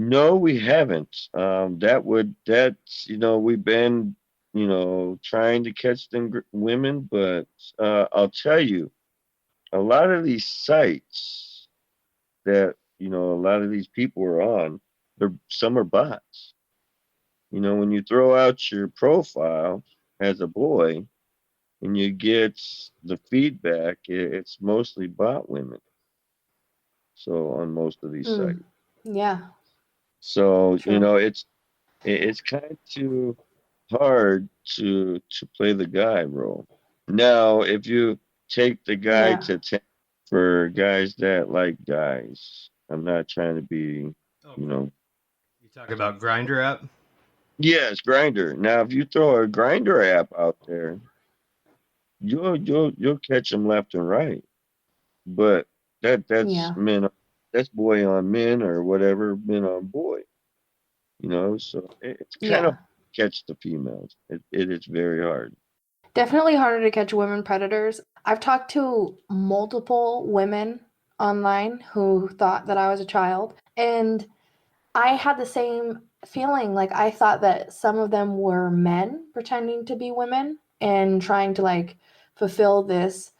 No, we haven't. That's, we've been, trying to catch them women, but I'll tell you, a lot of these sites that, a lot of these people are on, some are bots. When you throw out your profile as a boy and you get the feedback, it's mostly bot women. So on most of these Mm, sites. yeah, So, true. it's kind of too hard to play the guy role. Now, if you take the guy Yeah. to 10 for guys that like guys, I'm not trying to be, Oh, you know, you talk about Grinder app? yes, grinder. Now, if you throw a grinder app out there, you'll catch them left and right. But that's Yeah. men, that's boy on men or whatever, men on boy. So it's kind of Yeah. catch the females. It is very hard. Definitely harder to catch women predators. I've talked to multiple women online who thought that I was a child, and I had the same feeling. Like, I thought that some of them were men pretending to be women and trying to, like, fulfill this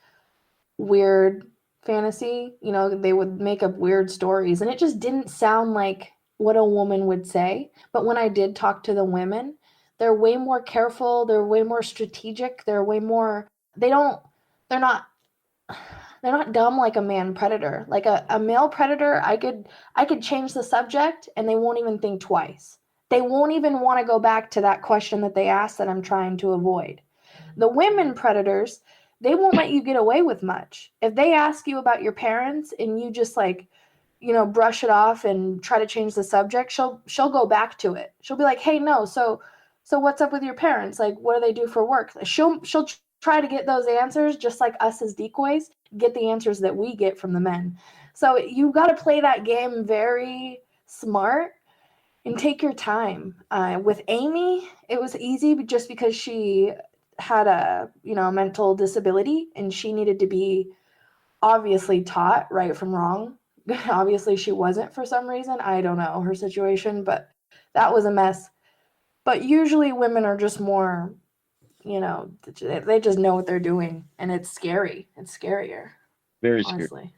weird fantasy. They would make up weird stories, and it just didn't sound like what a woman would say. But when I did talk to the women, they're way more careful, they're way more strategic, they don't they're not they're not dumb like a man predator. Like a male predator, I could change the subject and they won't even think twice. They won't even want to go back to that question that they asked that I'm trying to avoid. The women predators, they won't let you get away with much. If they ask you about your parents and you just, like, brush it off and try to change the subject, she'll go back to it. She'll be like, "Hey, no, so what's up with your parents? Like, what do they do for work?" She'll try to get those answers, just like us as decoys get the answers that we get from the men. So you got to play that game very smart and take your time. With Amy, it was easy just because she had a mental disability and she needed to be obviously taught right from wrong. Obviously, she wasn't for some reason. I don't know her situation, but that was a mess. But usually, women are just more, they just know what they're doing, and it's scary. It's scarier, Very scary. honestly.